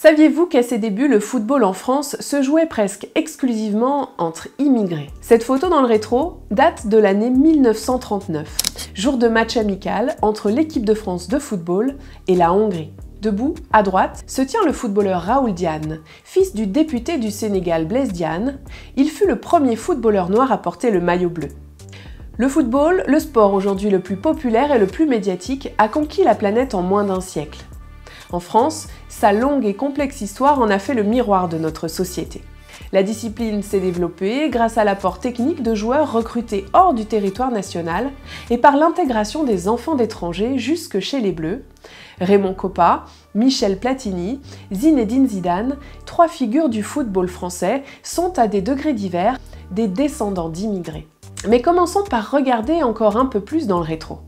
Saviez-vous qu'à ses débuts, le football en France se jouait presque exclusivement entre immigrés? Cette photo dans le rétro date de l'année 1939, jour de match amical entre l'équipe de France de football et la Hongrie. Debout, à droite, se tient le footballeur Raoul Diane, fils du député du Sénégal Blaise Diane. Il fut le premier footballeur noir à porter le maillot bleu. Le football, le sport aujourd'hui le plus populaire et le plus médiatique, a conquis la planète en moins d'un siècle. En France, sa longue et complexe histoire en a fait le miroir de notre société. La discipline s'est développée grâce à l'apport technique de joueurs recrutés hors du territoire national et par l'intégration des enfants d'étrangers jusque chez les Bleus. Raymond Kopa, Michel Platini, Zinedine Zidane, trois figures du football français, sont à des degrés divers des descendants d'immigrés. Mais commençons par regarder encore un peu plus dans le rétro.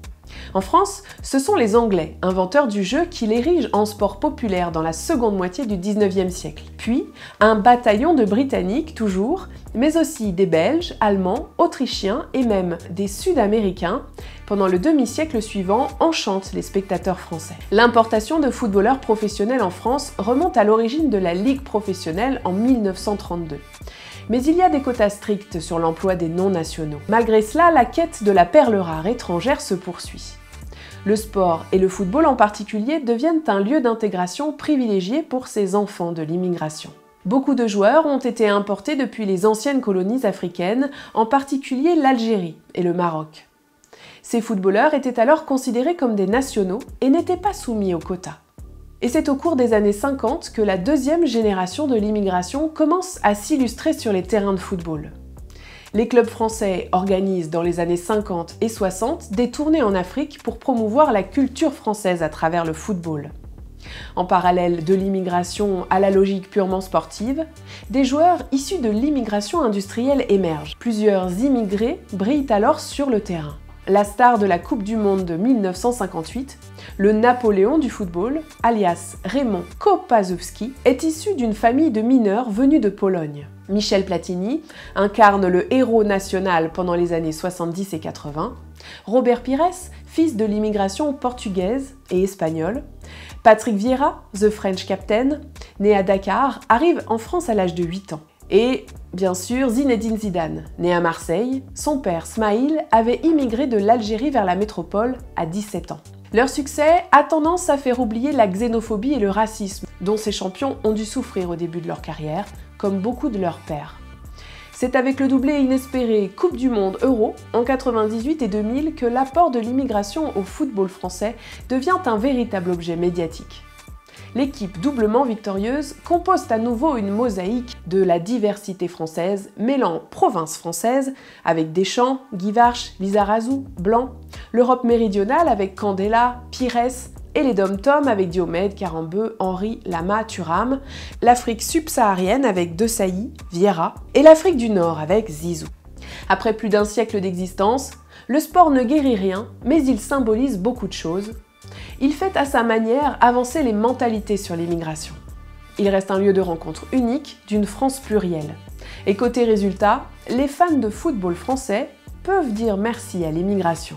En France, ce sont les Anglais, inventeurs du jeu, qui l'érigent en sport populaire dans la seconde moitié du 19e siècle. Puis, un bataillon de Britanniques toujours, mais aussi des Belges, Allemands, Autrichiens et même des Sud-Américains, pendant le demi-siècle suivant, enchantent les spectateurs français. L'importation de footballeurs professionnels en France remonte à l'origine de la Ligue professionnelle en 1932. Mais il y a des quotas stricts sur l'emploi des non-nationaux. Malgré cela, la quête de la perle rare étrangère se poursuit. Le sport, et le football en particulier, deviennent un lieu d'intégration privilégié pour ces enfants de l'immigration. Beaucoup de joueurs ont été importés depuis les anciennes colonies africaines, en particulier l'Algérie et le Maroc. Ces footballeurs étaient alors considérés comme des nationaux et n'étaient pas soumis aux quotas. Et c'est au cours des années 50 que la deuxième génération de l'immigration commence à s'illustrer sur les terrains de football. Les clubs français organisent dans les années 50 et 60 des tournées en Afrique pour promouvoir la culture française à travers le football. En parallèle de l'immigration à la logique purement sportive, des joueurs issus de l'immigration industrielle émergent. Plusieurs immigrés brillent alors sur le terrain. La star de la Coupe du Monde de 1958, le Napoléon du football, alias Raymond Kopaszewski, est issu d'une famille de mineurs venus de Pologne. Michel Platini incarne le héros national pendant les années 70 et 80. Robert Pires, fils de l'immigration portugaise et espagnole. Patrick Vieira, The French Captain, né à Dakar, arrive en France à l'âge de 8 ans. Et, bien sûr, Zinedine Zidane, né à Marseille, son père Smaïl avait immigré de l'Algérie vers la métropole à 17 ans. Leur succès a tendance à faire oublier la xénophobie et le racisme dont ces champions ont dû souffrir au début de leur carrière, comme beaucoup de leurs pairs. C'est avec le doublé inespéré Coupe du Monde Euro en 98 et 2000 que l'apport de l'immigration au football français devient un véritable objet médiatique. L'équipe doublement victorieuse compose à nouveau une mosaïque de la diversité française, mêlant province française avec Deschamps, Guivarch, Lizarazu, Blanc, l'Europe méridionale avec Candela, Pires, et les Dom-Tom avec Diomède, Carambeu, Henry, Lama, Thuram, l'Afrique subsaharienne avec Desailly, Vieira, et l'Afrique du Nord avec Zizou. Après plus d'un siècle d'existence, le sport ne guérit rien, mais il symbolise beaucoup de choses. Il fait à sa manière avancer les mentalités sur l'immigration. Il reste un lieu de rencontre unique d'une France plurielle. Et côté résultat, les fans de football français peuvent dire merci à l'immigration.